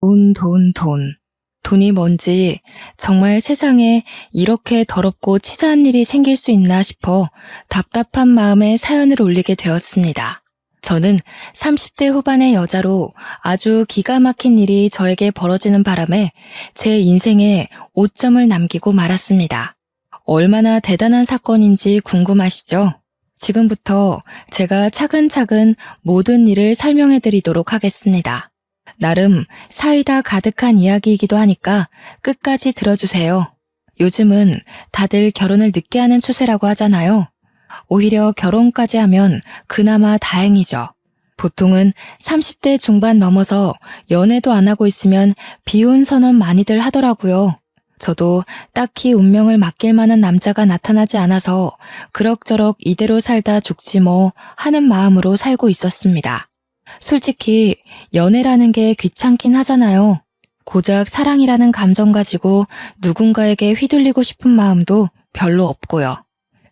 돈, 돈, 돈. 돈이 뭔지 정말 세상에 이렇게 더럽고 치사한 일이 생길 수 있나 싶어 답답한 마음에 사연을 올리게 되었습니다. 저는 30대 후반의 여자로 아주 기가 막힌 일이 저에게 벌어지는 바람에 제 인생에 오점을 남기고 말았습니다. 얼마나 대단한 사건인지 궁금하시죠? 지금부터 제가 차근차근 모든 일을 설명해 드리도록 하겠습니다. 나름 사이다 가득한 이야기이기도 하니까 끝까지 들어주세요. 요즘은 다들 결혼을 늦게 하는 추세라고 하잖아요. 오히려 결혼까지 하면 그나마 다행이죠. 보통은 30대 중반 넘어서 연애도 안 하고 있으면 비혼 선언 많이들 하더라고요. 저도 딱히 운명을 맡길 만한 남자가 나타나지 않아서 그럭저럭 이대로 살다 죽지 뭐 하는 마음으로 살고 있었습니다. 솔직히 연애라는 게 귀찮긴 하잖아요. 고작 사랑이라는 감정 가지고 누군가에게 휘둘리고 싶은 마음도 별로 없고요.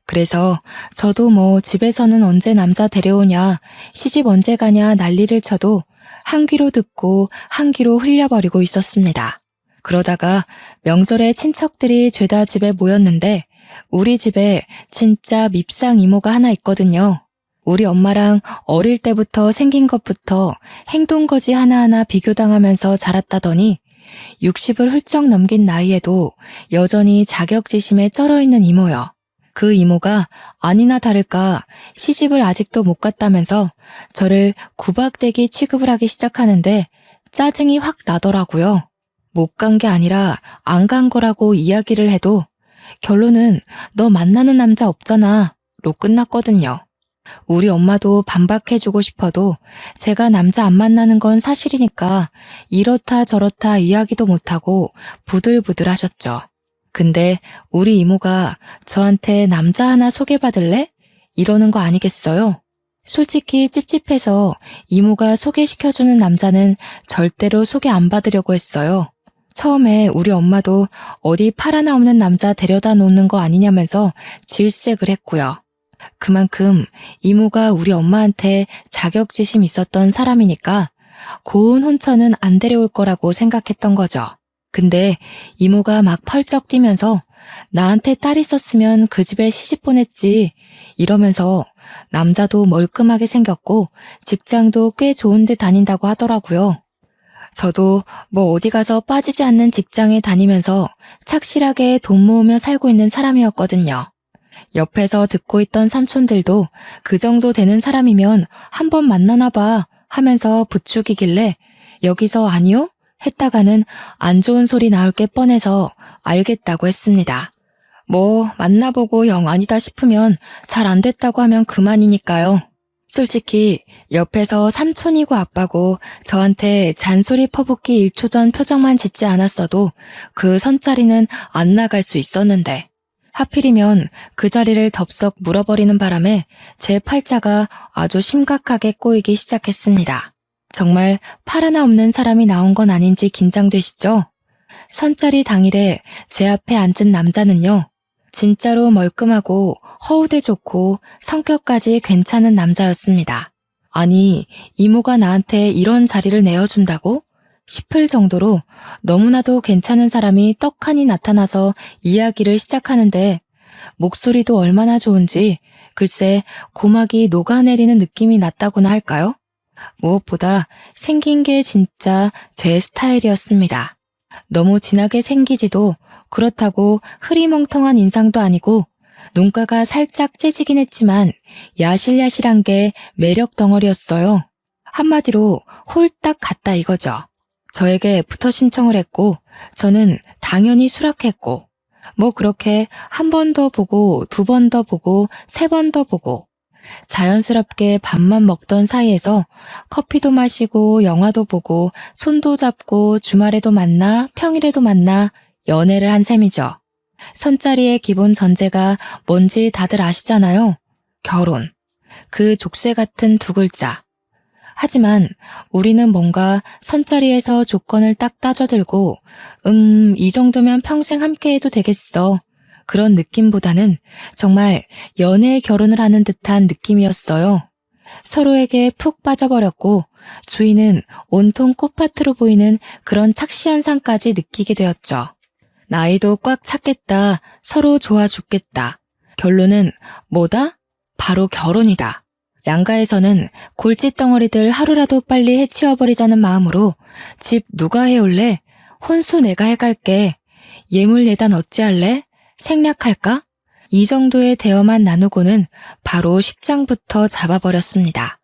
그래서 저도 뭐 집에서는 언제 남자 데려오냐, 시집 언제 가냐 난리를 쳐도 한 귀로 듣고 한 귀로 흘려버리고 있었습니다. 그러다가 명절에 친척들이 죄다 집에 모였는데 우리 집에 진짜 밉상 이모가 하나 있거든요. 우리 엄마랑 어릴 때부터 생긴 것부터 행동거지 하나하나 비교당하면서 자랐다더니 60을 훌쩍 넘긴 나이에도 여전히 자격지심에 쩔어있는 이모요. 그 이모가 아니나 다를까 시집을 아직도 못 갔다면서 저를 구박대기 취급을 하기 시작하는데 짜증이 확 나더라고요. 못 간 게 아니라 안 간 거라고 이야기를 해도 결론은 너 만나는 남자 없잖아 로 끝났거든요. 우리 엄마도 반박해주고 싶어도 제가 남자 안 만나는 건 사실이니까 이렇다 저렇다 이야기도 못하고 부들부들 하셨죠. 근데 우리 이모가 저한테 남자 하나 소개받을래? 이러는 거 아니겠어요? 솔직히 찝찝해서 이모가 소개시켜주는 남자는 절대로 소개 안 받으려고 했어요. 처음에 우리 엄마도 어디 팔 하나 없는 남자 데려다 놓는 거 아니냐면서 질색을 했고요. 그만큼 이모가 우리 엄마한테 자격지심 있었던 사람이니까 고운 혼처는 안 데려올 거라고 생각했던 거죠. 근데 이모가 막 펄쩍 뛰면서 나한테 딸 있었으면 그 집에 시집 보냈지 이러면서 남자도 멀끔하게 생겼고 직장도 꽤 좋은 데 다닌다고 하더라고요. 저도 뭐 어디 가서 빠지지 않는 직장에 다니면서 착실하게 돈 모으며 살고 있는 사람이었거든요. 옆에서 듣고 있던 삼촌들도 그 정도 되는 사람이면 한번 만나나 봐 하면서 부추기길래 여기서 아니요? 했다가는 안 좋은 소리 나올 게 뻔해서 알겠다고 했습니다. 뭐 만나보고 영 아니다 싶으면 잘 안 됐다고 하면 그만이니까요. 솔직히 옆에서 삼촌이고 아빠고 저한테 잔소리 퍼붓기 1초 전 표정만 짓지 않았어도 그 선자리는 안 나갈 수 있었는데 하필이면 그 자리를 덥석 물어버리는 바람에 제 팔자가 아주 심각하게 꼬이기 시작했습니다. 정말 팔 하나 없는 사람이 나온 건 아닌지 긴장되시죠? 선자리 당일에 제 앞에 앉은 남자는요. 진짜로 멀끔하고 허우대 좋고 성격까지 괜찮은 남자였습니다. 아니, 이모가 나한테 이런 자리를 내어준다고? 싶을 정도로 너무나도 괜찮은 사람이 떡하니 나타나서 이야기를 시작하는데 목소리도 얼마나 좋은지 글쎄 고막이 녹아내리는 느낌이 났다고나 할까요? 무엇보다 생긴 게 진짜 제 스타일이었습니다. 너무 진하게 생기지도 그렇다고 흐리멍텅한 인상도 아니고 눈가가 살짝 째지긴 했지만 야실야실한 게 매력 덩어리였어요. 한마디로 홀딱 같다 이거죠. 저에게 애프터 신청을 했고 저는 당연히 수락했고 뭐 그렇게 한 번 더 보고 두 번 더 보고 세 번 더 보고 자연스럽게 밥만 먹던 사이에서 커피도 마시고 영화도 보고 손도 잡고 주말에도 만나 평일에도 만나 연애를 한 셈이죠. 선자리의 기본 전제가 뭔지 다들 아시잖아요. 결혼. 그 족쇄 같은 두 글자. 하지만 우리는 뭔가 선자리에서 조건을 딱 따져들고 이 정도면 평생 함께해도 되겠어. 그런 느낌보다는 정말 연애 결혼을 하는 듯한 느낌이었어요. 서로에게 푹 빠져버렸고 주인은 온통 꽃밭으로 보이는 그런 착시 현상까지 느끼게 되었죠. 나이도 꽉 찼겠다. 서로 좋아 죽겠다. 결론은 뭐다? 바로 결혼이다. 양가에서는 골칫덩어리들 하루라도 빨리 해치워버리자는 마음으로 집 누가 해올래? 혼수 내가 해갈게. 예물 예단 어찌할래? 생략할까? 이 정도의 대화만 나누고는 바로 식장부터 잡아버렸습니다.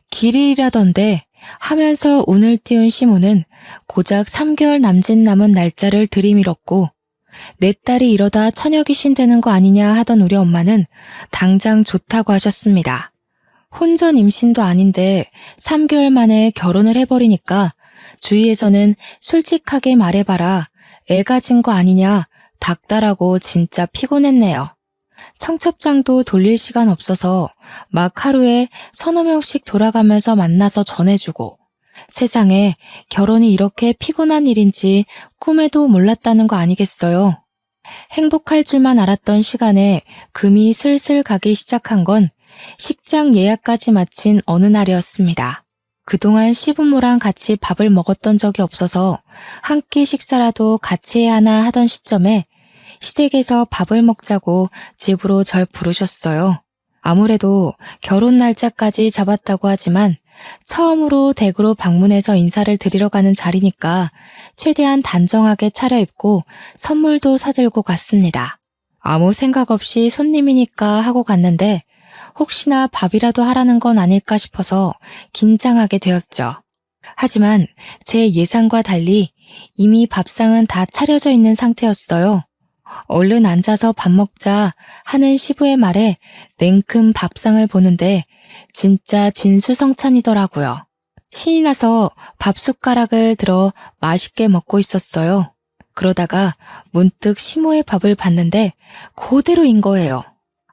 길일이라던데 하면서 운을 띄운 시모는 고작 3개월 남짓 남은 날짜를 들이밀었고 내 딸이 이러다 처녀귀신 되는 거 아니냐 하던 우리 엄마는 당장 좋다고 하셨습니다. 혼전 임신도 아닌데 3개월 만에 결혼을 해버리니까 주위에서는 솔직하게 말해봐라. 애 가진 거 아니냐. 닥달하고 진짜 피곤했네요. 청첩장도 돌릴 시간 없어서 막 하루에 서너 명씩 돌아가면서 만나서 전해주고 세상에 결혼이 이렇게 피곤한 일인지 꿈에도 몰랐다는 거 아니겠어요. 행복할 줄만 알았던 시간에 금이 슬슬 가기 시작한 건 식장 예약까지 마친 어느 날이었습니다. 그동안 시부모랑 같이 밥을 먹었던 적이 없어서 한 끼 식사라도 같이 해야 하나 하던 시점에 시댁에서 밥을 먹자고 집으로 절 부르셨어요. 아무래도 결혼 날짜까지 잡았다고 하지만 처음으로 댁으로 방문해서 인사를 드리러 가는 자리니까 최대한 단정하게 차려입고 선물도 사들고 갔습니다. 아무 생각 없이 손님이니까 하고 갔는데 혹시나 밥이라도 하라는 건 아닐까 싶어서 긴장하게 되었죠. 하지만 제 예상과 달리 이미 밥상은 다 차려져 있는 상태였어요. 얼른 앉아서 밥 먹자 하는 시부의 말에 냉큼 밥상을 보는데 진짜 진수성찬이더라고요. 신이 나서 밥 숟가락을 들어 맛있게 먹고 있었어요. 그러다가 문득 시모의 밥을 봤는데 그대로인 거예요.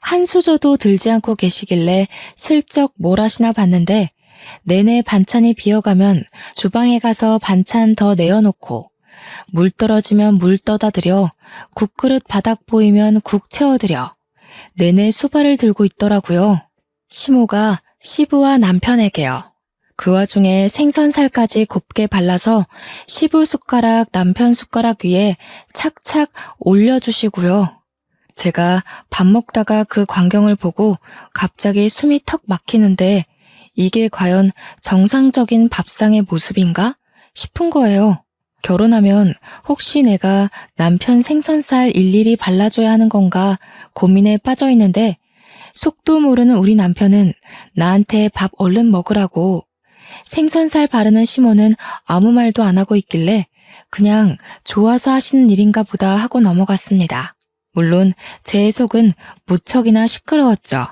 한 수저도 들지 않고 계시길래 슬쩍 뭘 하시나 봤는데 내내 반찬이 비어가면 주방에 가서 반찬 더 내어놓고 물 떨어지면 물 떠다 드려 국그릇 바닥 보이면 국 채워드려 내내 수발을 들고 있더라고요. 시모가 시부와 남편에게요. 그 와중에 생선살까지 곱게 발라서 시부 숟가락 남편 숟가락 위에 착착 올려주시고요. 제가 밥 먹다가 그 광경을 보고 갑자기 숨이 턱 막히는데 이게 과연 정상적인 밥상의 모습인가 싶은 거예요. 결혼하면 혹시 내가 남편 생선살 일일이 발라줘야 하는 건가 고민에 빠져 있는데 속도 모르는 우리 남편은 나한테 밥 얼른 먹으라고 생선살 바르는 시모는 아무 말도 안 하고 있길래 그냥 좋아서 하시는 일인가 보다 하고 넘어갔습니다. 물론 제 속은 무척이나 시끄러웠죠.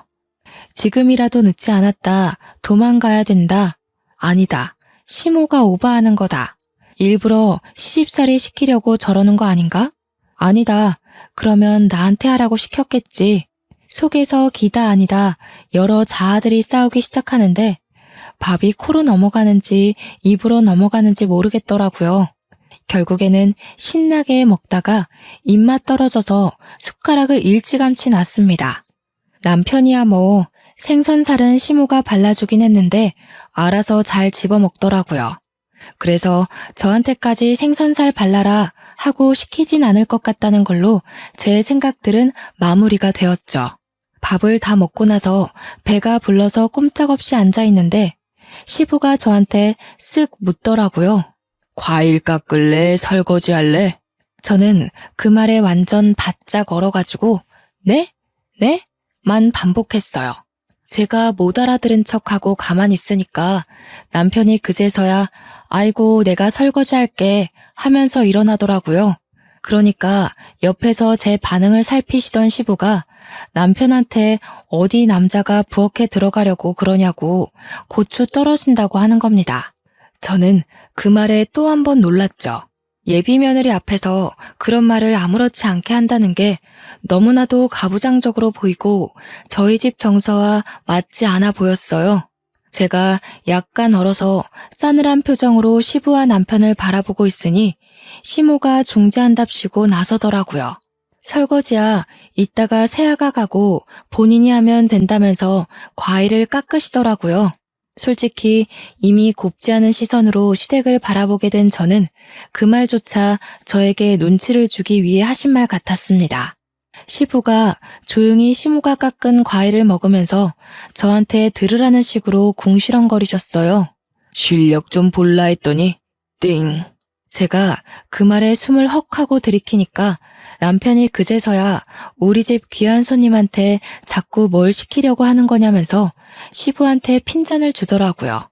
지금이라도 늦지 않았다. 도망가야 된다. 아니다. 시모가 오버하는 거다. 일부러 시집살이 시키려고 저러는 거 아닌가? 아니다. 그러면 나한테 하라고 시켰겠지. 속에서 기다 아니다 여러 자아들이 싸우기 시작하는데 밥이 코로 넘어가는지 입으로 넘어가는지 모르겠더라고요. 결국에는 신나게 먹다가 입맛 떨어져서 숟가락을 일찌감치 놨습니다. 남편이야 뭐 생선살은 시모가 발라주긴 했는데 알아서 잘 집어먹더라고요. 그래서 저한테까지 생선살 발라라 하고 시키진 않을 것 같다는 걸로 제 생각들은 마무리가 되었죠. 밥을 다 먹고 나서 배가 불러서 꼼짝없이 앉아있는데 시부가 저한테 쓱 묻더라고요. 과일 깎을래? 설거지 할래? 저는 그 말에 완전 바짝 얼어가지고 네? 네? 만 반복했어요. 제가 못 알아들은 척하고 가만히 있으니까 남편이 그제서야 아이고 내가 설거지 할게 하면서 일어나더라고요. 그러니까 옆에서 제 반응을 살피시던 시부가 남편한테 어디 남자가 부엌에 들어가려고 그러냐고 고추 떨어진다고 하는 겁니다. 저는 그 말에 또 한 번 놀랐죠. 예비 며느리 앞에서 그런 말을 아무렇지 않게 한다는 게 너무나도 가부장적으로 보이고 저희 집 정서와 맞지 않아 보였어요. 제가 약간 얼어서 싸늘한 표정으로 시부와 남편을 바라보고 있으니 시모가 중재한답시고 나서더라고요. 설거지야 이따가 세아가 가고 본인이 하면 된다면서 과일을 깎으시더라고요. 솔직히 이미 곱지 않은 시선으로 시댁을 바라보게 된 저는 그 말조차 저에게 눈치를 주기 위해 하신 말 같았습니다. 시부가 조용히 시모가 깎은 과일을 먹으면서 저한테 들으라는 식으로 궁시렁거리셨어요. 실력 좀 볼라 했더니 띵. 제가 그 말에 숨을 헉 하고 들이키니까 남편이 그제서야 우리 집 귀한 손님한테 자꾸 뭘 시키려고 하는 거냐면서 시부한테 핀잔을 주더라고요.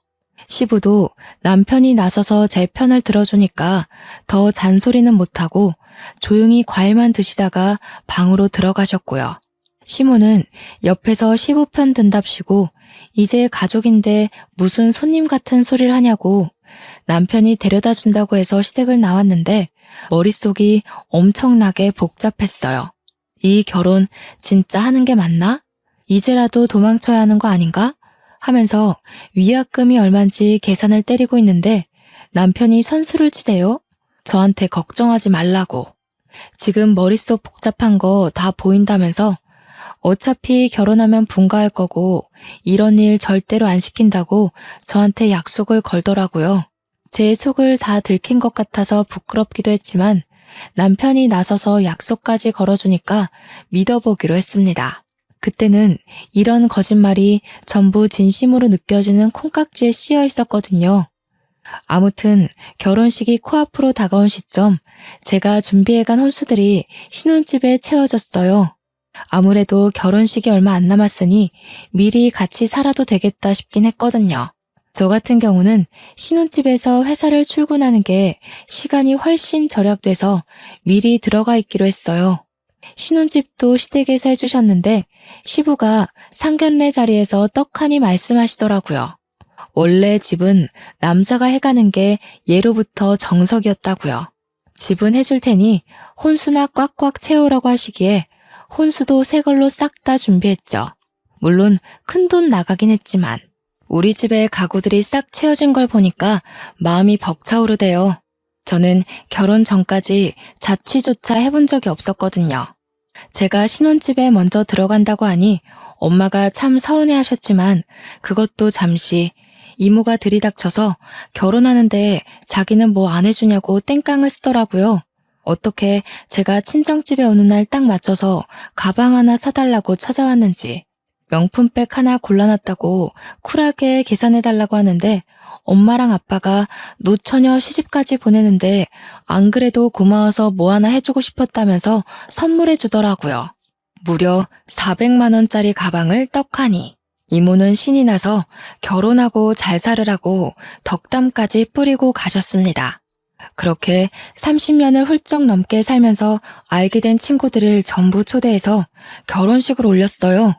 시부도 남편이 나서서 제 편을 들어주니까 더 잔소리는 못하고 조용히 과일만 드시다가 방으로 들어가셨고요. 시모는 옆에서 시부 편 든답시고 이제 가족인데 무슨 손님 같은 소리를 하냐고 남편이 데려다 준다고 해서 시댁을 나왔는데 머릿속이 엄청나게 복잡했어요. 이 결혼 진짜 하는 게 맞나? 이제라도 도망쳐야 하는 거 아닌가? 하면서 위약금이 얼만지 계산을 때리고 있는데 남편이 선수를 치대요. 저한테 걱정하지 말라고. 지금 머릿속 복잡한 거 다 보인다면서 어차피 결혼하면 분가할 거고 이런 일 절대로 안 시킨다고 저한테 약속을 걸더라고요. 제 속을 다 들킨 것 같아서 부끄럽기도 했지만 남편이 나서서 약속까지 걸어주니까 믿어보기로 했습니다. 그때는 이런 거짓말이 전부 진심으로 느껴지는 콩깍지에 씌여 있었거든요. 아무튼 결혼식이 코앞으로 다가온 시점 제가 준비해간 혼수들이 신혼집에 채워졌어요. 아무래도 결혼식이 얼마 안 남았으니 미리 같이 살아도 되겠다 싶긴 했거든요. 저 같은 경우는 신혼집에서 회사를 출근하는 게 시간이 훨씬 절약돼서 미리 들어가 있기로 했어요. 신혼집도 시댁에서 해주셨는데 시부가 상견례 자리에서 떡하니 말씀하시더라고요. 원래 집은 남자가 해가는 게 예로부터 정석이었다고요. 집은 해줄 테니 혼수나 꽉꽉 채우라고 하시기에 혼수도 새 걸로 싹 다 준비했죠. 물론 큰돈 나가긴 했지만 우리 집에 가구들이 싹 채워진 걸 보니까 마음이 벅차오르대요. 저는 결혼 전까지 자취조차 해본 적이 없었거든요. 제가 신혼집에 먼저 들어간다고 하니 엄마가 참 서운해하셨지만 그것도 잠시 이모가 들이닥쳐서 결혼하는데 자기는 뭐 안 해주냐고 땡깡을 쓰더라고요. 어떻게 제가 친정집에 오는 날 딱 맞춰서 가방 하나 사달라고 찾아왔는지 명품백 하나 골라놨다고 쿨하게 계산해달라고 하는데 엄마랑 아빠가 노처녀 시집까지 보내는데 안 그래도 고마워서 뭐 하나 해주고 싶었다면서 선물해 주더라고요. 무려 400만 원짜리 가방을 떡하니. 이모는 신이 나서 결혼하고 잘 살으라고 덕담까지 뿌리고 가셨습니다. 그렇게 30년을 훌쩍 넘게 살면서 알게 된 친구들을 전부 초대해서 결혼식을 올렸어요.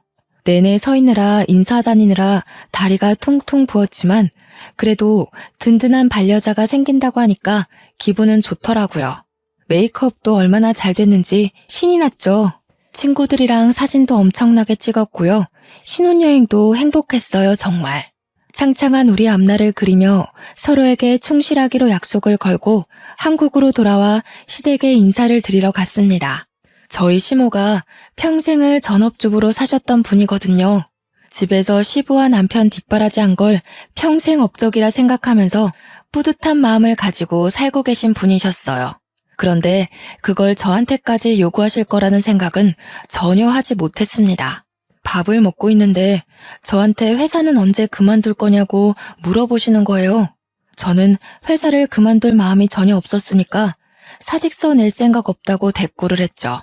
내내 서 있느라 인사 다니느라 다리가 퉁퉁 부었지만 그래도 든든한 반려자가 생긴다고 하니까 기분은 좋더라고요. 메이크업도 얼마나 잘 됐는지 신이 났죠. 친구들이랑 사진도 엄청나게 찍었고요. 신혼여행도 행복했어요, 정말. 창창한 우리 앞날을 그리며 서로에게 충실하기로 약속을 걸고 한국으로 돌아와 시댁에 인사를 드리러 갔습니다. 저희 시모가 평생을 전업주부로 사셨던 분이거든요. 집에서 시부와 남편 뒷바라지한 걸 평생 업적이라 생각하면서 뿌듯한 마음을 가지고 살고 계신 분이셨어요. 그런데 그걸 저한테까지 요구하실 거라는 생각은 전혀 하지 못했습니다. 밥을 먹고 있는데 저한테 회사는 언제 그만둘 거냐고 물어보시는 거예요. 저는 회사를 그만둘 마음이 전혀 없었으니까 사직서 낼 생각 없다고 대꾸를 했죠.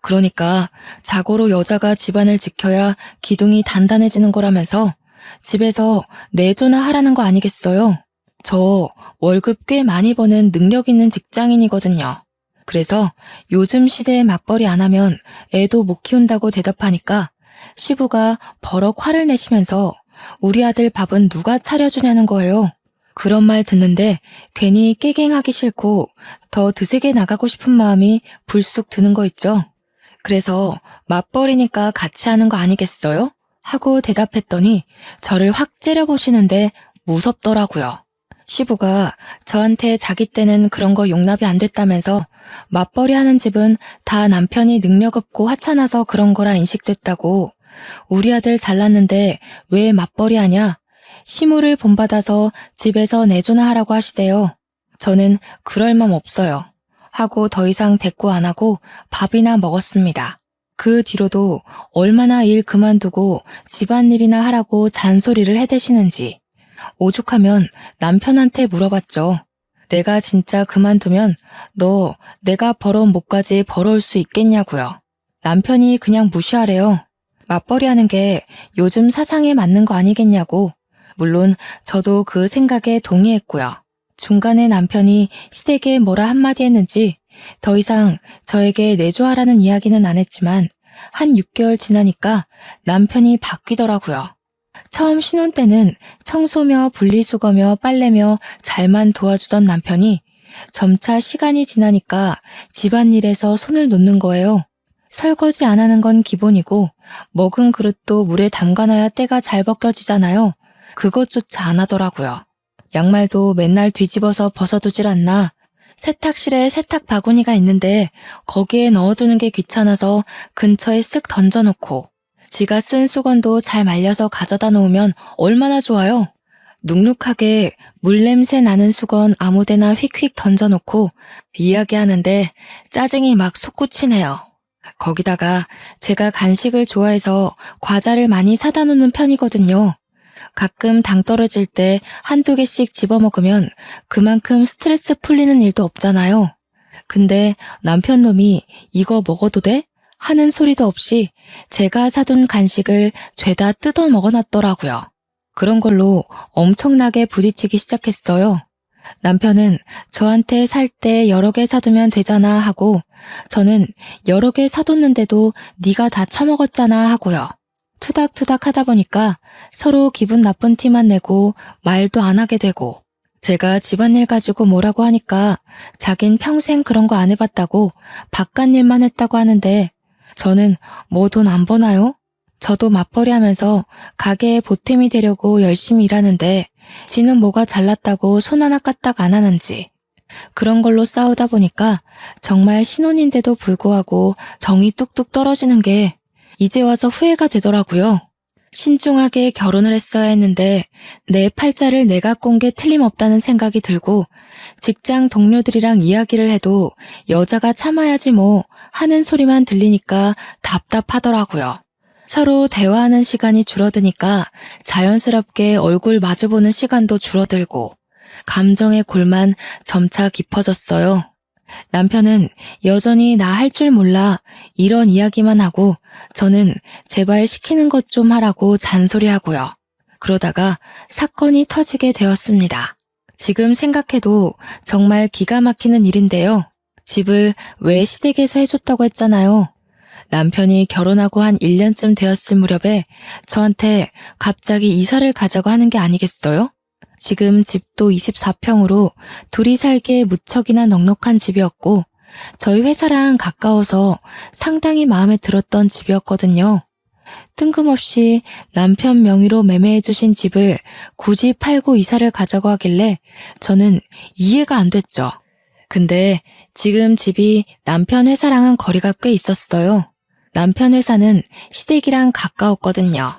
그러니까 자고로 여자가 집안을 지켜야 기둥이 단단해지는 거라면서 집에서 내조나 하라는 거 아니겠어요? 저 월급 꽤 많이 버는 능력 있는 직장인이거든요. 그래서 요즘 시대에 맞벌이 안 하면 애도 못 키운다고 대답하니까 시부가 버럭 화를 내시면서 우리 아들 밥은 누가 차려주냐는 거예요. 그런 말 듣는데 괜히 깨갱하기 싫고 더 드세게 나가고 싶은 마음이 불쑥 드는 거 있죠. 그래서 맞벌이니까 같이 하는 거 아니겠어요? 하고 대답했더니 저를 확 째려보시는데 무섭더라고요. 시부가 저한테 자기 때는 그런 거 용납이 안 됐다면서 맞벌이 하는 집은 다 남편이 능력 없고 하찮아서 그런 거라 인식됐다고. 우리 아들 잘났는데 왜 맞벌이 하냐? 시무를 본받아서 집에서 내조나 하라고 하시대요. 저는 그럴 맘 없어요. 하고 더 이상 대꾸 안 하고 밥이나 먹었습니다. 그 뒤로도 얼마나 일 그만두고 집안일이나 하라고 잔소리를 해대시는지. 오죽하면 남편한테 물어봤죠. 내가 진짜 그만두면 너 내가 벌어온 목까지 벌어올 수 있겠냐고요. 남편이 그냥 무시하래요. 맞벌이 하는 게 요즘 사상에 맞는 거 아니겠냐고. 물론 저도 그 생각에 동의했고요. 중간에 남편이 시댁에 뭐라 한마디 했는지 더 이상 저에게 내조하라는 이야기는 안 했지만 한 6개월 지나니까 남편이 바뀌더라고요. 처음 신혼 때는 청소며 분리수거며 빨래며 잘만 도와주던 남편이 점차 시간이 지나니까 집안일에서 손을 놓는 거예요. 설거지 안 하는 건 기본이고 먹은 그릇도 물에 담가놔야 때가 잘 벗겨지잖아요. 그것조차 안 하더라고요. 양말도 맨날 뒤집어서 벗어두질 않나. 세탁실에 세탁 바구니가 있는데 거기에 넣어두는 게 귀찮아서 근처에 쓱 던져놓고 지가 쓴 수건도 잘 말려서 가져다 놓으면 얼마나 좋아요. 눅눅하게 물냄새 나는 수건 아무데나 휙휙 던져놓고 이야기하는데 짜증이 막 솟구치네요. 거기다가 제가 간식을 좋아해서 과자를 많이 사다 놓는 편이거든요. 가끔 당 떨어질 때 한두 개씩 집어먹으면 그만큼 스트레스 풀리는 일도 없잖아요. 근데 남편 놈이 이거 먹어도 돼? 하는 소리도 없이 제가 사둔 간식을 죄다 뜯어 먹어놨더라고요. 그런 걸로 엄청나게 부딪히기 시작했어요. 남편은 저한테 살 때 여러 개 사두면 되잖아 하고 저는 여러 개 사뒀는데도 네가 다 처먹었잖아 하고요. 투닥투닥 하다 보니까 서로 기분 나쁜 티만 내고 말도 안 하게 되고 제가 집안일 가지고 뭐라고 하니까 자긴 평생 그런 거 안 해봤다고 바깥일만 했다고 하는데 저는 뭐 돈 안 버나요? 저도 맞벌이 하면서 가게에 보탬이 되려고 열심히 일하는데 지는 뭐가 잘났다고 손 하나 까딱 안 하는지. 그런 걸로 싸우다 보니까 정말 신혼인데도 불구하고 정이 뚝뚝 떨어지는 게 이제 와서 후회가 되더라고요. 신중하게 결혼을 했어야 했는데 내 팔자를 내가 꼰 게 틀림없다는 생각이 들고 직장 동료들이랑 이야기를 해도 여자가 참아야지 뭐 하는 소리만 들리니까 답답하더라고요. 서로 대화하는 시간이 줄어드니까 자연스럽게 얼굴 마주보는 시간도 줄어들고 감정의 골만 점차 깊어졌어요. 남편은 여전히 나 할 줄 몰라 이런 이야기만 하고 저는 제발 시키는 것 좀 하라고 잔소리하고요. 그러다가 사건이 터지게 되었습니다. 지금 생각해도 정말 기가 막히는 일인데요. 집을 왜 시댁에서 해줬다고 했잖아요. 남편이 결혼하고 한 1년쯤 되었을 무렵에 저한테 갑자기 이사를 가자고 하는 게 아니겠어요? 지금 집도 24평으로 둘이 살기에 무척이나 넉넉한 집이었고 저희 회사랑 가까워서 상당히 마음에 들었던 집이었거든요. 뜬금없이 남편 명의로 매매해 주신 집을 굳이 팔고 이사를 가자고 하길래 저는 이해가 안 됐죠. 근데 지금 집이 남편 회사랑은 거리가 꽤 있었어요. 남편 회사는 시댁이랑 가까웠거든요.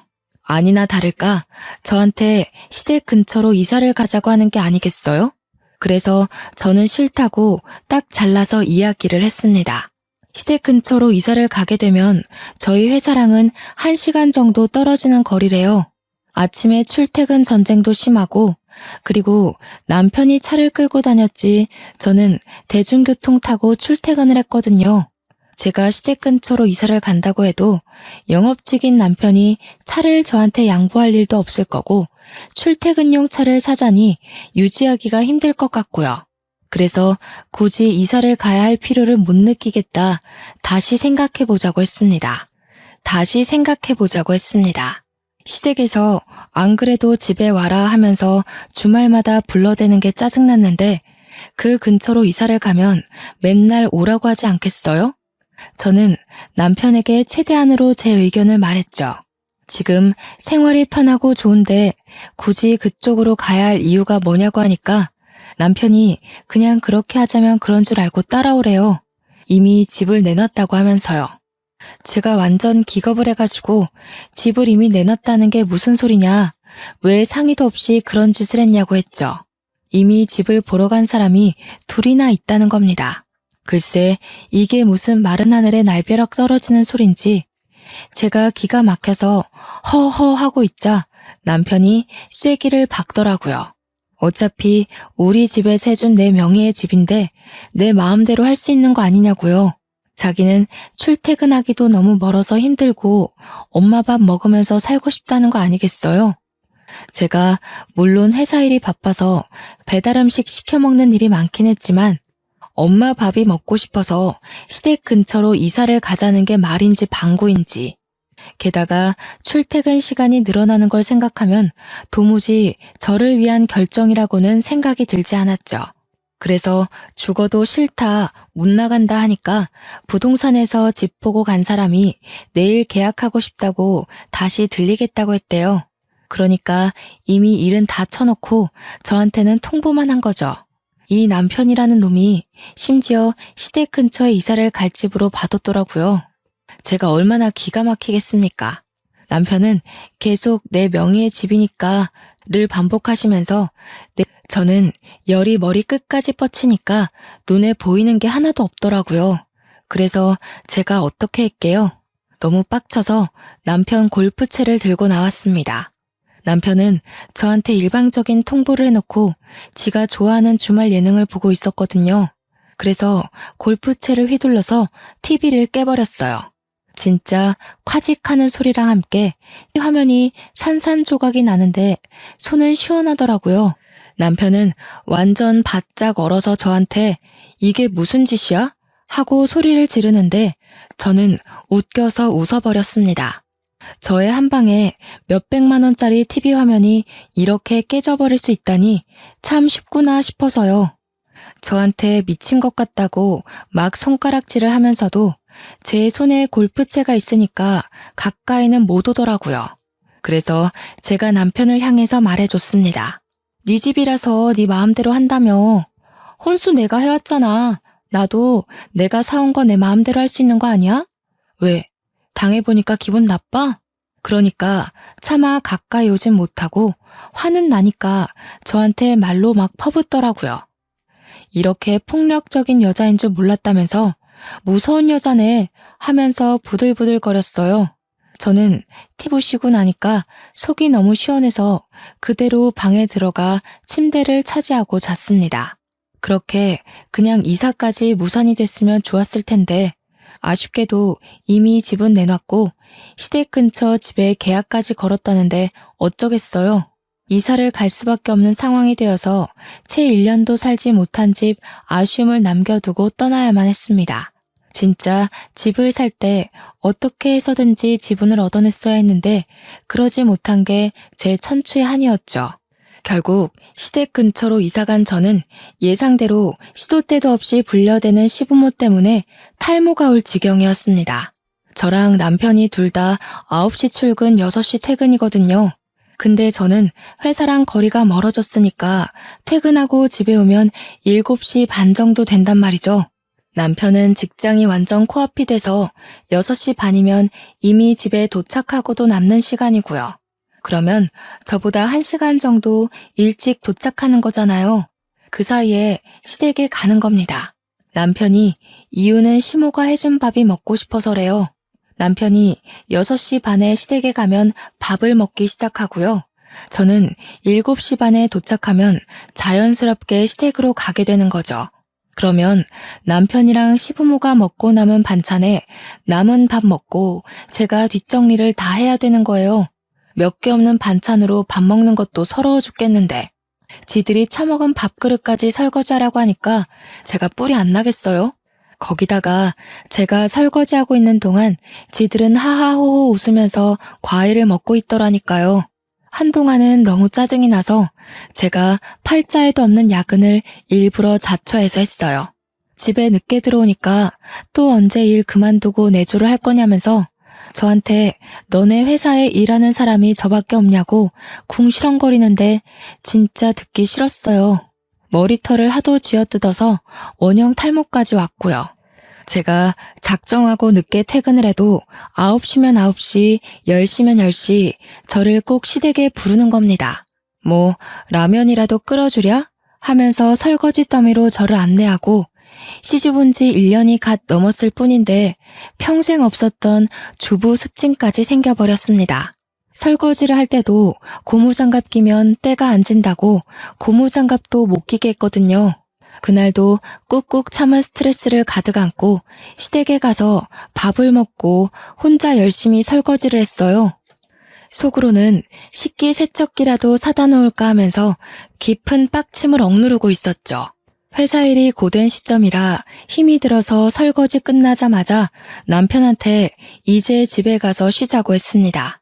아니나 다를까 저한테 시댁 근처로 이사를 가자고 하는 게 아니겠어요? 그래서 저는 싫다고 딱 잘라서 이야기를 했습니다. 시댁 근처로 이사를 가게 되면 저희 회사랑은 1시간 정도 떨어지는 거리래요. 아침에 출퇴근 전쟁도 심하고 그리고 남편이 차를 끌고 다녔지 저는 대중교통 타고 출퇴근을 했거든요. 제가 시댁 근처로 이사를 간다고 해도 영업직인 남편이 차를 저한테 양보할 일도 없을 거고 출퇴근용 차를 사자니 유지하기가 힘들 것 같고요. 그래서 굳이 이사를 가야 할 필요를 못 느끼겠다. 다시 생각해보자고 했습니다. 시댁에서 안 그래도 집에 와라 하면서 주말마다 불러대는 게 짜증났는데 그 근처로 이사를 가면 맨날 오라고 하지 않겠어요? 저는 남편에게 최대한으로 제 의견을 말했죠. 지금 생활이 편하고 좋은데 굳이 그쪽으로 가야 할 이유가 뭐냐고 하니까 남편이 그냥 그렇게 하자면 그런 줄 알고 따라오래요. 이미 집을 내놨다고 하면서요. 제가 완전 기겁을 해가지고 집을 이미 내놨다는 게 무슨 소리냐, 왜 상의도 없이 그런 짓을 했냐고 했죠. 이미 집을 보러 간 사람이 둘이나 있다는 겁니다. 글쎄 이게 무슨 마른 하늘에 날벼락 떨어지는 소린지 제가 기가 막혀서 허허 하고 있자 남편이 쐐기를 박더라고요. 어차피 우리 집에 준 내 명의의 집인데 내 마음대로 할 수 있는 거 아니냐고요. 자기는 출퇴근하기도 너무 멀어서 힘들고 엄마 밥 먹으면서 살고 싶다는 거 아니겠어요? 제가 물론 회사 일이 바빠서 배달 음식 시켜 먹는 일이 많긴 했지만 엄마 밥이 먹고 싶어서 시댁 근처로 이사를 가자는 게 말인지 방구인지, 게다가 출퇴근 시간이 늘어나는 걸 생각하면 도무지 저를 위한 결정이라고는 생각이 들지 않았죠. 그래서 죽어도 싫다, 못 나간다 하니까 부동산에서 집 보고 간 사람이 내일 계약하고 싶다고 다시 들리겠다고 했대요. 그러니까 이미 일은 다 쳐놓고 저한테는 통보만 한 거죠. 이 남편이라는 놈이 심지어 시댁 근처에 이사를 갈 집으로 봐뒀더라고요. 제가 얼마나 기가 막히겠습니까? 남편은 계속 내 명의의 집이니까 를 반복하시면서 저는 열이 머리 끝까지 뻗치니까 눈에 보이는 게 하나도 없더라고요. 그래서 제가 어떻게 할게요? 너무 빡쳐서 남편 골프채를 들고 나왔습니다. 남편은 저한테 일방적인 통보를 해놓고 지가 좋아하는 주말 예능을 보고 있었거든요. 그래서 골프채를 휘둘러서 TV를 깨버렸어요. 진짜 콰직하는 소리랑 함께 화면이 산산조각이 나는데 손은 시원하더라고요. 남편은 완전 바짝 얼어서 저한테 이게 무슨 짓이야? 하고 소리를 지르는데 저는 웃겨서 웃어버렸습니다. 저의 한 방에 몇백만 원짜리 TV 화면이 이렇게 깨져버릴 수 있다니 참 쉽구나 싶어서요. 저한테 미친 것 같다고 막 손가락질을 하면서도 제 손에 골프채가 있으니까 가까이는 못 오더라고요. 그래서 제가 남편을 향해서 말해줬습니다. 네 집이라서 네 마음대로 한다며. 혼수 내가 해왔잖아. 나도 내가 사온 거 내 마음대로 할 수 있는 거 아니야? 왜? 당해보니까 기분 나빠? 그러니까 차마 가까이 오진 못하고 화는 나니까 저한테 말로 막 퍼붓더라고요. 이렇게 폭력적인 여자인 줄 몰랐다면서 무서운 여자네 하면서 부들부들거렸어요. 저는 TV 쉬고 나니까 속이 너무 시원해서 그대로 방에 들어가 침대를 차지하고 잤습니다. 그렇게 그냥 이사까지 무산이 됐으면 좋았을 텐데 아쉽게도 이미 집은 내놨고 시댁 근처 집에 계약까지 걸었다는데 어쩌겠어요. 이사를 갈 수밖에 없는 상황이 되어서 채 1년도 살지 못한 집 아쉬움을 남겨두고 떠나야만 했습니다. 진짜 집을 살 때 어떻게 해서든지 지분을 얻어냈어야 했는데 그러지 못한 게 제 천추의 한이었죠. 결국 시댁 근처로 이사간 저는 예상대로 시도 때도 없이 불려대는 시부모 때문에 탈모가 올 지경이었습니다. 저랑 남편이 둘 다 9시 출근 6시 퇴근이거든요. 근데 저는 회사랑 거리가 멀어졌으니까 퇴근하고 집에 오면 7시 반 정도 된단 말이죠. 남편은 직장이 완전 코앞이 돼서 6시 반이면 이미 집에 도착하고도 남는 시간이고요. 그러면 저보다 1시간 정도 일찍 도착하는 거잖아요. 그 사이에 시댁에 가는 겁니다. 남편이 이유는 시모가 해준 밥이 먹고 싶어서래요. 남편이 6시 반에 시댁에 가면 밥을 먹기 시작하고요. 저는 7시 반에 도착하면 자연스럽게 시댁으로 가게 되는 거죠. 그러면 남편이랑 시부모가 먹고 남은 반찬에 남은 밥 먹고 제가 뒷정리를 다 해야 되는 거예요. 몇 개 없는 반찬으로 밥 먹는 것도 서러워 죽겠는데 지들이 처먹은 밥그릇까지 설거지하라고 하니까 제가 뿔이 안 나겠어요? 거기다가 제가 설거지하고 있는 동안 지들은 하하호호 웃으면서 과일을 먹고 있더라니까요. 한동안은 너무 짜증이 나서 제가 팔자에도 없는 야근을 일부러 자처해서 했어요. 집에 늦게 들어오니까 또 언제 일 그만두고 내조를 할 거냐면서 저한테 너네 회사에 일하는 사람이 저밖에 없냐고 궁시렁거리는데 진짜 듣기 싫었어요. 머리털을 하도 쥐어뜯어서 원형 탈모까지 왔고요. 제가 작정하고 늦게 퇴근을 해도 9시면 9시, 10시면 10시 저를 꼭 시댁에 부르는 겁니다. 뭐 라면이라도 끓여주랴? 하면서 설거지 더미로 저를 안내하고 시집 온 지 1년이 갓 넘었을 뿐인데 평생 없었던 주부 습진까지 생겨버렸습니다. 설거지를 할 때도 고무장갑 끼면 때가 안 진다고 고무장갑도 못 끼게 했거든요. 그날도 꾹꾹 참은 스트레스를 가득 안고 시댁에 가서 밥을 먹고 혼자 열심히 설거지를 했어요. 속으로는 식기세척기라도 사다 놓을까 하면서 깊은 빡침을 억누르고 있었죠. 회사 일이 고된 시점이라 힘이 들어서 설거지 끝나자마자 남편한테 이제 집에 가서 쉬자고 했습니다.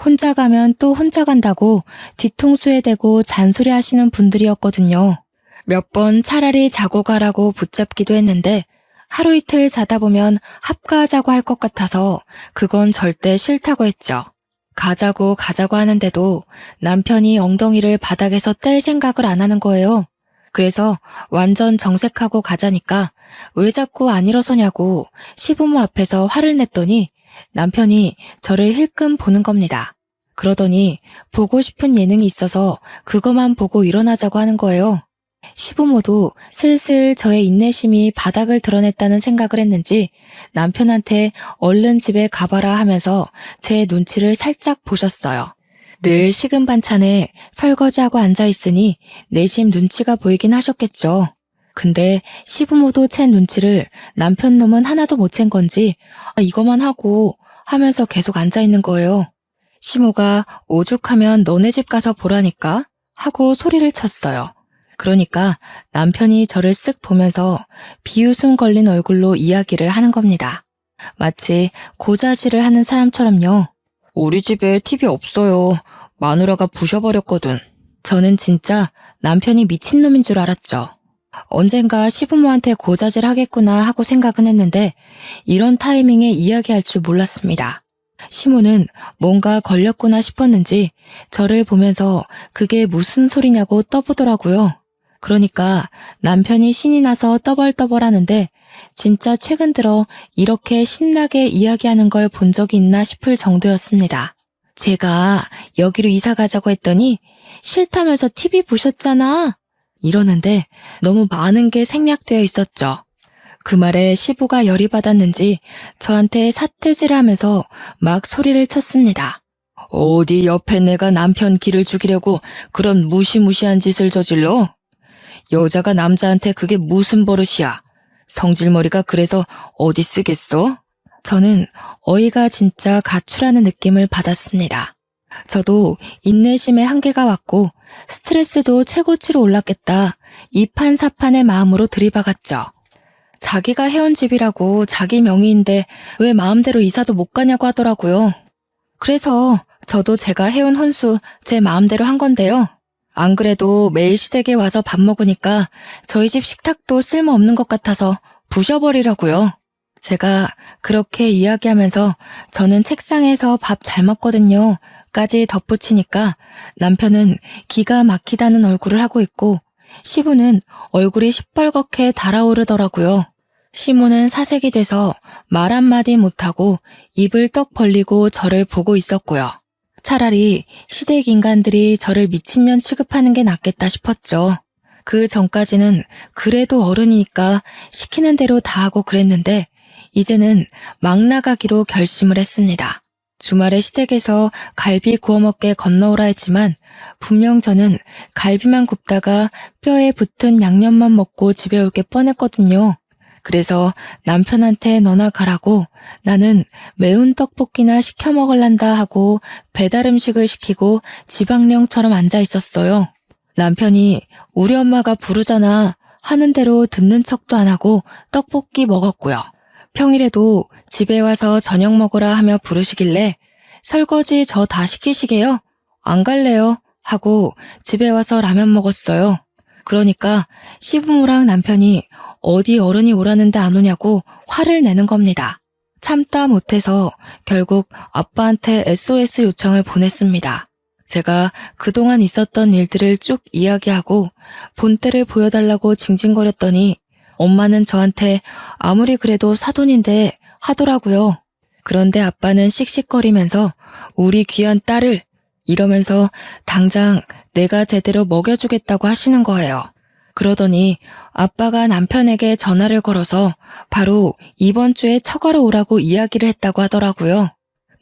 혼자 가면 또 혼자 간다고 뒤통수에 대고 잔소리 하시는 분들이었거든요. 몇 번 차라리 자고 가라고 붙잡기도 했는데 하루 이틀 자다 보면 합가하자고 할 것 같아서 그건 절대 싫다고 했죠. 가자고 하는데도 남편이 엉덩이를 바닥에서 뗄 생각을 안 하는 거예요. 그래서 완전 정색하고 가자니까 왜 자꾸 안 일어서냐고 시부모 앞에서 화를 냈더니 남편이 저를 힐끔 보는 겁니다. 그러더니 보고 싶은 예능이 있어서 그것만 보고 일어나자고 하는 거예요. 시부모도 슬슬 저의 인내심이 바닥을 드러냈다는 생각을 했는지 남편한테 얼른 집에 가봐라 하면서 제 눈치를 살짝 보셨어요. 늘 식은 반찬에 설거지하고 앉아있으니 내심 눈치가 보이긴 하셨겠죠. 근데 시부모도 챈 눈치를 남편 놈은 하나도 못 챈 건지 이거만 하고 하면서 계속 앉아있는 거예요. 시모가 오죽하면 너네 집 가서 보라니까 하고 소리를 쳤어요. 그러니까 남편이 저를 쓱 보면서 비웃음 걸린 얼굴로 이야기를 하는 겁니다. 마치 고자질을 하는 사람처럼요. 우리 집에 TV 없어요. 마누라가 부셔버렸거든. 저는 진짜 남편이 미친놈인 줄 알았죠. 언젠가 시부모한테 고자질 하겠구나 하고 생각은 했는데 이런 타이밍에 이야기할 줄 몰랐습니다. 시모는 뭔가 걸렸구나 싶었는지 저를 보면서 그게 무슨 소리냐고 떠보더라고요. 그러니까 남편이 신이 나서 떠벌떠벌하는데 진짜 최근 들어 이렇게 신나게 이야기하는 걸 본 적이 있나 싶을 정도였습니다. 제가 여기로 이사 가자고 했더니 싫다면서 TV 보셨잖아. 이러는데 너무 많은 게 생략되어 있었죠. 그 말에 시부가 열이 받았는지 저한테 삿대질을 하면서 막 소리를 쳤습니다. 어디 옆에 내가 남편 기를 죽이려고 그런 무시무시한 짓을 저질러? 여자가 남자한테 그게 무슨 버릇이야? 성질머리가 그래서 어디 쓰겠어? 저는 어이가 진짜 가출하는 느낌을 받았습니다. 저도 인내심의 한계가 왔고 스트레스도 최고치로 올랐겠다. 이판사판의 마음으로 들이박았죠. 자기가 해온 집이라고 자기 명의인데 왜 마음대로 이사도 못 가냐고 하더라고요. 그래서 저도 제가 해온 혼수 제 마음대로 한 건데요. 안 그래도 매일 시댁에 와서 밥 먹으니까 저희 집 식탁도 쓸모없는 것 같아서 부셔버리라고요. 제가 그렇게 이야기하면서 저는 책상에서 밥 잘 먹거든요 까지 덧붙이니까 남편은 기가 막히다는 얼굴을 하고 있고 시부는 얼굴이 시뻘겋게 달아오르더라고요. 시모는 사색이 돼서 말 한마디 못하고 입을 떡 벌리고 저를 보고 있었고요. 차라리 시댁 인간들이 저를 미친년 취급하는 게 낫겠다 싶었죠. 그 전까지는 그래도 어른이니까 시키는 대로 다 하고 그랬는데 이제는 막 나가기로 결심을 했습니다. 주말에 시댁에서 갈비 구워 먹게 건너오라 했지만 분명 저는 갈비만 굽다가 뼈에 붙은 양념만 먹고 집에 올 게 뻔했거든요. 그래서 남편한테 너나 가라고 나는 매운 떡볶이나 시켜 먹을란다 하고 배달 음식을 시키고 지방령처럼 앉아 있었어요. 남편이 우리 엄마가 부르잖아 하는 대로 듣는 척도 안 하고 떡볶이 먹었고요. 평일에도 집에 와서 저녁 먹으라 하며 부르시길래 설거지 저 다 시키시게요? 안 갈래요 하고 집에 와서 라면 먹었어요. 그러니까 시부모랑 남편이 어디 어른이 오라는데 안 오냐고 화를 내는 겁니다. 참다 못해서 결국 아빠한테 SOS 요청을 보냈습니다. 제가 그동안 있었던 일들을 쭉 이야기하고 본때를 보여달라고 징징거렸더니 엄마는 저한테 아무리 그래도 사돈인데 하더라고요. 그런데 아빠는 씩씩거리면서 우리 귀한 딸을 이러면서 당장 내가 제대로 먹여주겠다고 하시는 거예요. 그러더니 아빠가 남편에게 전화를 걸어서 바로 이번 주에 처가로 오라고 이야기를 했다고 하더라고요.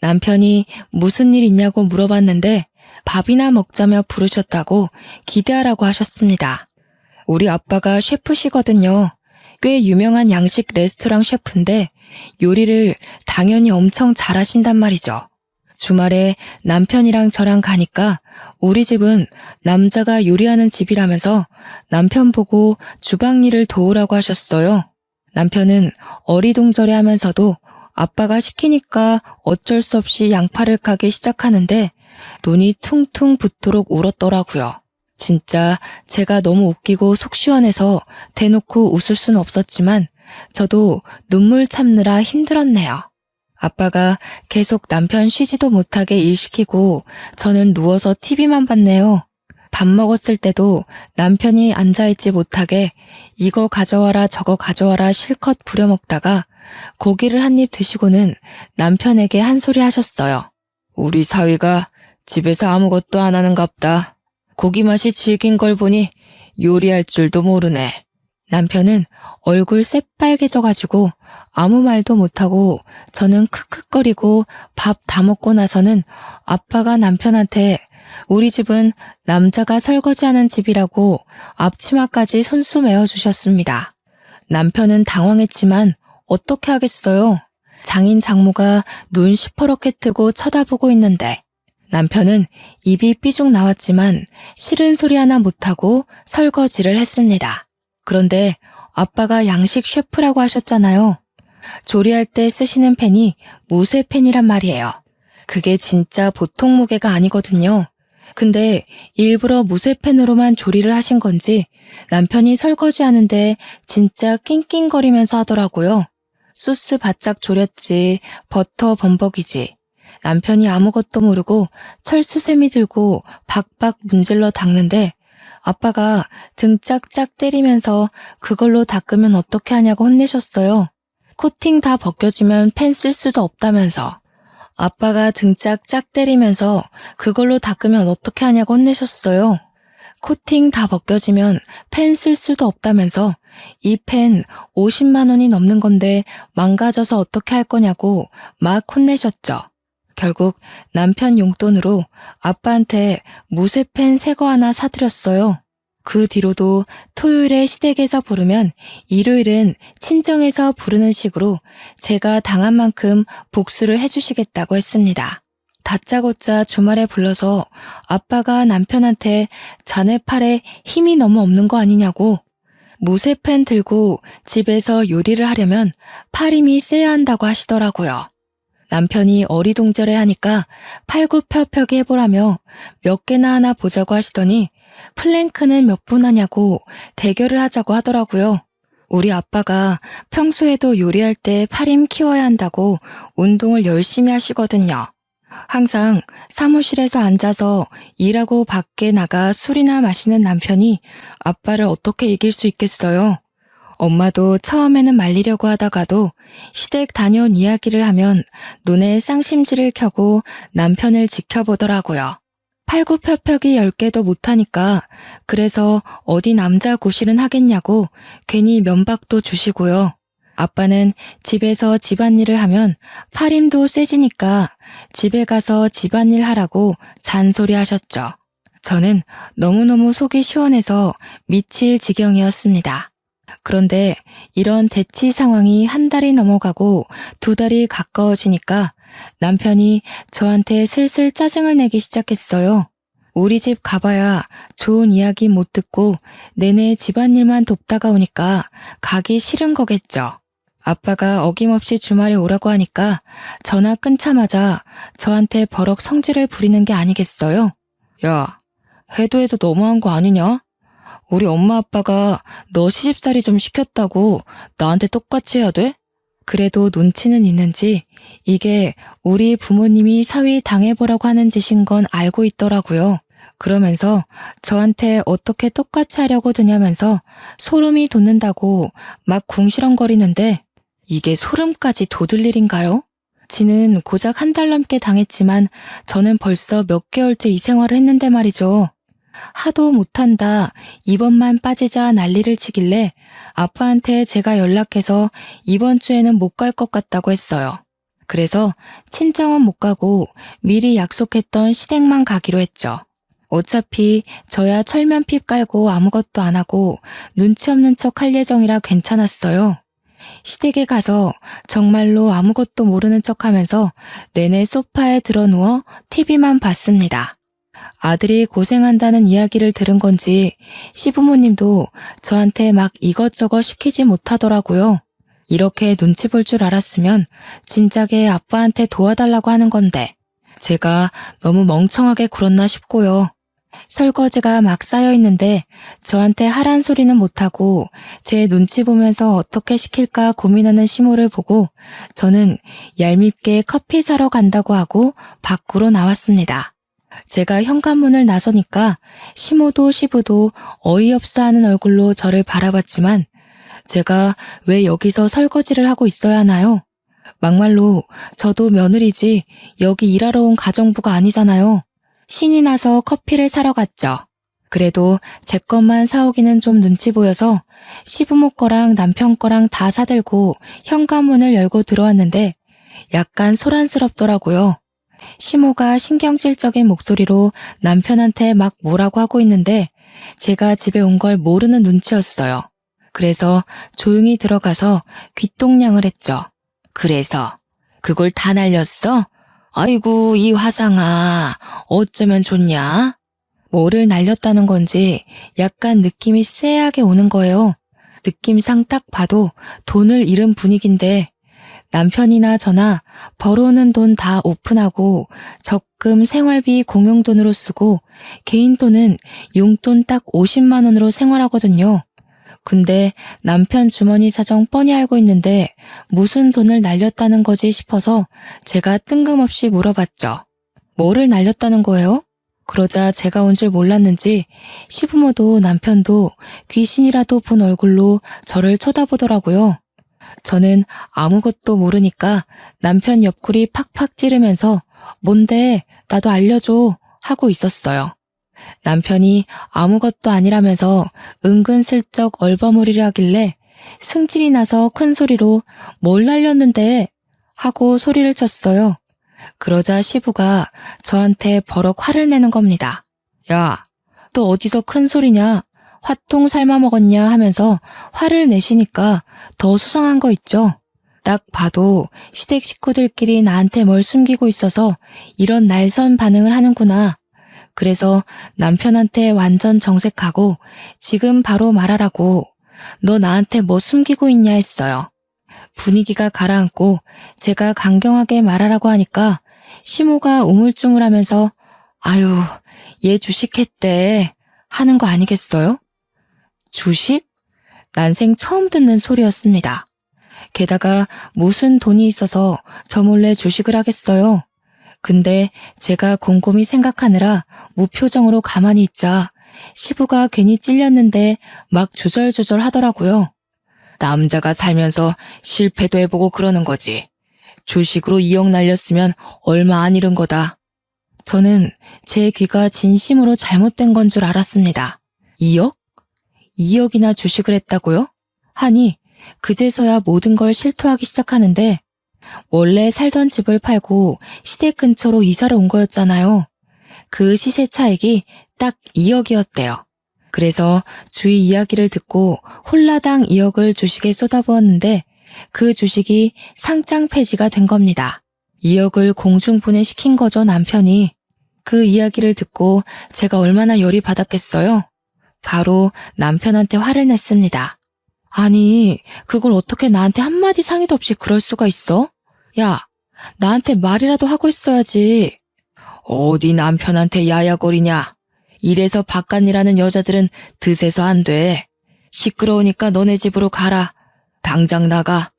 남편이 무슨 일 있냐고 물어봤는데 밥이나 먹자며 부르셨다고 기대하라고 하셨습니다. 우리 아빠가 셰프시거든요. 꽤 유명한 양식 레스토랑 셰프인데 요리를 당연히 엄청 잘하신단 말이죠. 주말에 남편이랑 저랑 가니까 우리 집은 남자가 요리하는 집이라면서 남편 보고 주방 일을 도우라고 하셨어요. 남편은 어리둥절해 하면서도 아빠가 시키니까 어쩔 수 없이 양파를 까기 시작하는데 눈이 퉁퉁 붓도록 울었더라고요. 진짜 제가 너무 웃기고 속 시원해서 대놓고 웃을 순 없었지만 저도 눈물 참느라 힘들었네요. 아빠가 계속 남편 쉬지도 못하게 일 시키고 저는 누워서 TV만 봤네요. 밥 먹었을 때도 남편이 앉아있지 못하게 이거 가져와라 저거 가져와라 실컷 부려먹다가 고기를 한 입 드시고는 남편에게 한 소리 하셨어요. 우리 사위가 집에서 아무것도 안 하는갑다. 고기 맛이 질긴 걸 보니 요리할 줄도 모르네. 남편은 얼굴 새빨개져가지고 아무 말도 못하고 저는 크크거리고 밥 다 먹고 나서는 아빠가 남편한테 우리 집은 남자가 설거지하는 집이라고 앞치마까지 손수 메어주셨습니다. 남편은 당황했지만 어떻게 하겠어요? 장인 장모가 눈 시퍼렇게 뜨고 쳐다보고 있는데 남편은 입이 삐죽 나왔지만 싫은 소리 하나 못하고 설거지를 했습니다. 그런데 아빠가 양식 셰프라고 하셨잖아요. 조리할 때 쓰시는 팬이 무쇠팬이란 말이에요. 그게 진짜 보통 무게가 아니거든요. 근데 일부러 무쇠팬으로만 조리를 하신 건지 남편이 설거지하는데 진짜 낑낑거리면서 하더라고요. 소스 바짝 졸였지 버터 범벅이지. 남편이 아무것도 모르고 철수세미 들고 박박 문질러 닦는데 아빠가 등 짝짝 때리면서 그걸로 닦으면 어떻게 하냐고 혼내셨어요. 코팅 다 벗겨지면 펜 쓸 수도 없다면서. 아빠가 등 짝짝 때리면서 그걸로 닦으면 어떻게 하냐고 혼내셨어요. 코팅 다 벗겨지면 펜 쓸 수도 없다면서 이 펜 50만 원이 넘는 건데 망가져서 어떻게 할 거냐고 막 혼내셨죠. 결국 남편 용돈으로 아빠한테 무쇠펜 새 거 하나 사드렸어요. 그 뒤로도 토요일에 시댁에서 부르면 일요일은 친정에서 부르는 식으로 제가 당한 만큼 복수를 해주시겠다고 했습니다. 다짜고짜 주말에 불러서 아빠가 남편한테 자네 팔에 힘이 너무 없는 거 아니냐고 무쇠펜 들고 집에서 요리를 하려면 팔 힘이 세야 한다고 하시더라고요. 남편이 어리둥절해 하니까 팔굽혀펴기 해보라며 몇 개나 하나 보자고 하시더니 플랭크는 몇 분 하냐고 대결을 하자고 하더라고요. 우리 아빠가 평소에도 요리할 때 팔힘 키워야 한다고 운동을 열심히 하시거든요. 항상 사무실에서 앉아서 일하고 밖에 나가 술이나 마시는 남편이 아빠를 어떻게 이길 수 있겠어요? 엄마도 처음에는 말리려고 하다가도 시댁 다녀온 이야기를 하면 눈에 쌍심지를 켜고 남편을 지켜보더라고요. 팔굽혀펴기 10개도 못하니까 그래서 어디 남자 구실은 하겠냐고 괜히 면박도 주시고요. 아빠는 집에서 집안일을 하면 팔힘도 세지니까 집에 가서 집안일 하라고 잔소리 하셨죠. 저는 너무너무 속이 시원해서 미칠 지경이었습니다. 그런데 이런 대치 상황이 한 달이 넘어가고 두 달이 가까워지니까 남편이 저한테 슬슬 짜증을 내기 시작했어요. 우리 집 가봐야 좋은 이야기 못 듣고 내내 집안일만 돕다가 오니까 가기 싫은 거겠죠. 아빠가 어김없이 주말에 오라고 하니까 전화 끊자마자 저한테 버럭 성질을 부리는 게 아니겠어요? 야, 해도 너무한 거 아니냐? 우리 엄마 아빠가 너 시집살이 좀 시켰다고 나한테 똑같이 해야 돼? 그래도 눈치는 있는지 이게 우리 부모님이 사위 당해보라고 하는 짓인 건 알고 있더라고요. 그러면서 저한테 어떻게 똑같이 하려고 드냐면서 소름이 돋는다고 막 궁시렁거리는데 이게 소름까지 돋을 일인가요? 지는 고작 한 달 넘게 당했지만 저는 벌써 몇 개월째 이 생활을 했는데 말이죠. 하도 못한다, 이번만 빠지자 난리를 치길래 아빠한테 제가 연락해서 이번 주에는 못 갈 것 같다고 했어요. 그래서 친정은 못 가고 미리 약속했던 시댁만 가기로 했죠. 어차피 저야 철면핍 깔고 아무것도 안 하고 눈치 없는 척 할 예정이라 괜찮았어요. 시댁에 가서 정말로 아무것도 모르는 척 하면서 내내 소파에 드러누워 TV만 봤습니다. 아들이 고생한다는 이야기를 들은 건지 시부모님도 저한테 막 이것저것 시키지 못하더라고요. 이렇게 눈치 볼 줄 알았으면 진작에 아빠한테 도와달라고 하는 건데 제가 너무 멍청하게 굴었나 싶고요. 설거지가 막 쌓여 있는데 저한테 하란 소리는 못하고 제 눈치 보면서 어떻게 시킬까 고민하는 시모를 보고 저는 얄밉게 커피 사러 간다고 하고 밖으로 나왔습니다. 제가 현관문을 나서니까 시모도 시부도 어이없어 하는 얼굴로 저를 바라봤지만 제가 왜 여기서 설거지를 하고 있어야 하나요? 막말로 저도 며느리지 여기 일하러 온 가정부가 아니잖아요. 신이 나서 커피를 사러 갔죠. 그래도 제 것만 사오기는 좀 눈치 보여서 시부모 거랑 남편 거랑 다 사들고 현관문을 열고 들어왔는데 약간 소란스럽더라고요. 시모가 신경질적인 목소리로 남편한테 막 뭐라고 하고 있는데 제가 집에 온 걸 모르는 눈치였어요. 그래서 조용히 들어가서 귓동냥을 했죠. 그래서 그걸 다 날렸어? 아이고 이 화상아 어쩌면 좋냐? 뭐를 날렸다는 건지 약간 느낌이 쎄하게 오는 거예요. 느낌상 딱 봐도 돈을 잃은 분위기인데 남편이나 저나 벌어오는 돈 다 오픈하고 적금 생활비 공용돈으로 쓰고 개인 돈은 용돈 딱 50만 원으로 생활하거든요. 근데 남편 주머니 사정 뻔히 알고 있는데 무슨 돈을 날렸다는 거지 싶어서 제가 뜬금없이 물어봤죠. 뭐를 날렸다는 거예요? 그러자 제가 온 줄 몰랐는지 시부모도 남편도 귀신이라도 본 얼굴로 저를 쳐다보더라고요. 저는 아무것도 모르니까 남편 옆구리 팍팍 찌르면서 뭔데 나도 알려줘 하고 있었어요. 남편이 아무것도 아니라면서 은근슬쩍 얼버무리려 하길래 승질이 나서 큰 소리로 뭘 날렸는데 하고 소리를 쳤어요. 그러자 시부가 저한테 버럭 화를 내는 겁니다. 야, 또 어디서 큰 소리냐? 화통 삶아 먹었냐 하면서 화를 내시니까 더 수상한 거 있죠? 딱 봐도 시댁 식구들끼리 나한테 뭘 숨기고 있어서 이런 날선 반응을 하는구나. 그래서 남편한테 완전 정색하고 지금 바로 말하라고 너 나한테 뭐 숨기고 있냐 했어요. 분위기가 가라앉고 제가 강경하게 말하라고 하니까 시모가 우물쭈물하면서 아유 얘 주식했대 하는 거 아니겠어요? 주식? 난생 처음 듣는 소리였습니다. 게다가 무슨 돈이 있어서 저 몰래 주식을 하겠어요. 근데 제가 곰곰이 생각하느라 무표정으로 가만히 있자 시부가 괜히 찔렸는데 막 주절주절 하더라고요. 남자가 살면서 실패도 해보고 그러는 거지. 주식으로 2억 날렸으면 얼마 안 잃은 거다. 저는 제 귀가 진심으로 잘못된 건 줄 알았습니다. 2억? 2억이나 주식을 했다고요? 하니 그제서야 모든 걸 실토하기 시작하는데 원래 살던 집을 팔고 시댁 근처로 이사를 온 거였잖아요. 그 시세 차익이 딱 2억이었대요. 그래서 주위 이야기를 듣고 홀라당 2억을 주식에 쏟아부었는데 그 주식이 상장 폐지가 된 겁니다. 2억을 공중분해시킨 거죠, 남편이. 그 이야기를 듣고 제가 얼마나 열이 받았겠어요? 바로 남편한테 화를 냈습니다. 아니, 그걸 어떻게 나한테 한마디 상의도 없이 그럴 수가 있어? 야, 나한테 말이라도 하고 있어야지. 어디 남편한테 야야거리냐. 이래서 바깥일하는 여자들은 드세서 안 돼. 시끄러우니까 너네 집으로 가라. 당장 나가.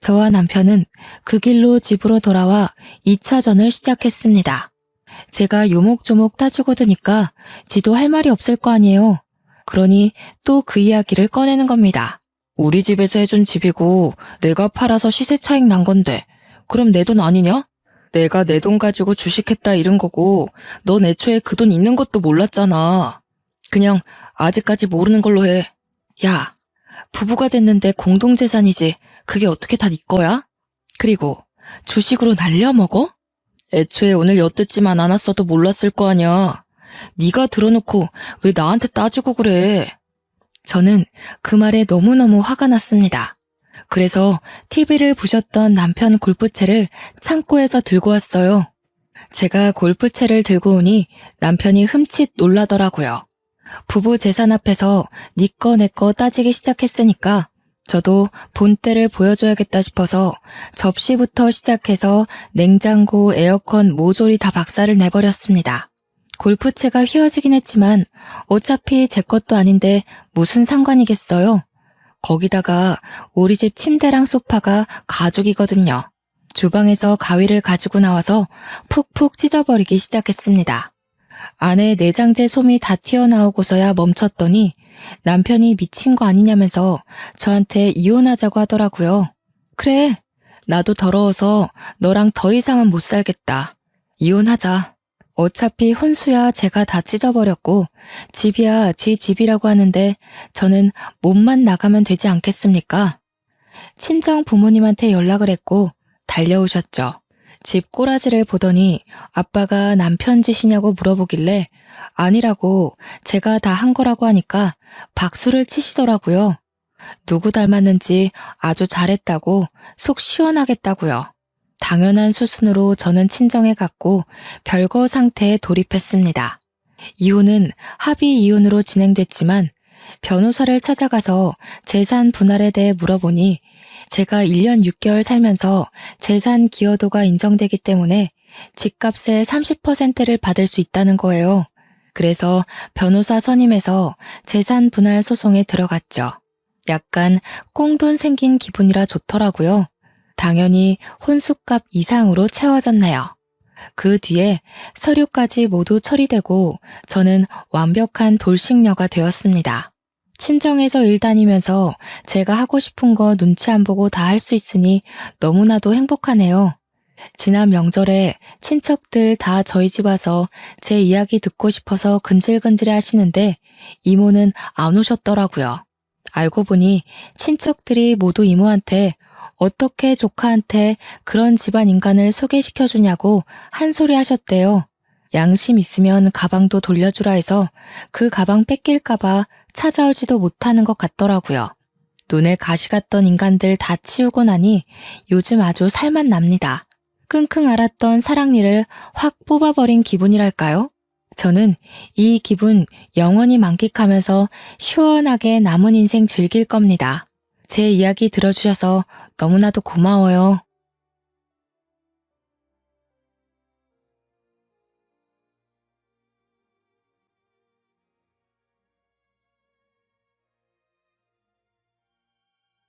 저와 남편은 그 길로 집으로 돌아와 2차전을 시작했습니다. 제가 요목조목 따지고 드니까 지도 할 말이 없을 거 아니에요. 그러니 또 그 이야기를 꺼내는 겁니다. 우리 집에서 해준 집이고 내가 팔아서 시세 차익 난 건데 그럼 내 돈 아니냐? 내가 내 돈 가지고 주식했다 이런 거고 넌 애초에 그 돈 있는 것도 몰랐잖아. 그냥 아직까지 모르는 걸로 해. 야, 부부가 됐는데 공동재산이지 그게 어떻게 다 네 거야? 그리고 주식으로 날려먹어? 애초에 오늘 엿듣지만 않았어도 몰랐을 거 아니야. 네가 들어놓고 왜 나한테 따지고 그래? 저는 그 말에 너무너무 화가 났습니다. 그래서 TV를 보셨던 남편 골프채를 창고에서 들고 왔어요. 제가 골프채를 들고 오니 남편이 흠칫 놀라더라고요. 부부 재산 앞에서 네 거 내 거 따지기 시작했으니까 저도 본때를 보여줘야겠다 싶어서 접시부터 시작해서 냉장고, 에어컨, 모조리 다 박살을 내버렸습니다. 골프채가 휘어지긴 했지만 어차피 제 것도 아닌데 무슨 상관이겠어요. 거기다가 우리 집 침대랑 소파가 가죽이거든요. 주방에서 가위를 가지고 나와서 푹푹 찢어버리기 시작했습니다. 안에 내장재 솜이 다 튀어나오고서야 멈췄더니 남편이 미친 거 아니냐면서 저한테 이혼하자고 하더라고요. 그래, 나도 더러워서 너랑 더 이상은 못 살겠다. 이혼하자. 어차피 혼수야 제가 다 찢어버렸고 집이야 지 집이라고 하는데 저는 몸만 나가면 되지 않겠습니까? 친정 부모님한테 연락을 했고 달려오셨죠. 집 꼬라지를 보더니 아빠가 남편 짓이냐고 물어보길래 아니라고 제가 다 한 거라고 하니까 박수를 치시더라고요. 누구 닮았는지 아주 잘했다고 속 시원하겠다고요. 당연한 수순으로 저는 친정에 갔고 별거 상태에 돌입했습니다. 이혼은 합의 이혼으로 진행됐지만 변호사를 찾아가서 재산 분할에 대해 물어보니 제가 1년 6개월 살면서 재산 기여도가 인정되기 때문에 집값의 30%를 받을 수 있다는 거예요. 그래서 변호사 선임해서 재산 분할 소송에 들어갔죠. 약간 꽁돈 생긴 기분이라 좋더라고요. 당연히 혼수값 이상으로 채워졌네요. 그 뒤에 서류까지 모두 처리되고 저는 완벽한 돌싱녀가 되었습니다. 친정에서 일 다니면서 제가 하고 싶은 거 눈치 안 보고 다 할 수 있으니 너무나도 행복하네요. 지난 명절에 친척들 다 저희 집 와서 제 이야기 듣고 싶어서 근질근질해 하시는데 이모는 안 오셨더라고요. 알고 보니 친척들이 모두 이모한테 어떻게 조카한테 그런 집안 인간을 소개시켜주냐고 한 소리 하셨대요. 양심 있으면 가방도 돌려주라 해서 그 가방 뺏길까봐 찾아오지도 못하는 것 같더라고요. 눈에 가시 갔던 인간들 다 치우고 나니 요즘 아주 살만 납니다. 끙끙 앓았던 사랑니를 확 뽑아버린 기분이랄까요? 저는 이 기분 영원히 만끽하면서 시원하게 남은 인생 즐길 겁니다. 제 이야기 들어주셔서 너무나도 고마워요.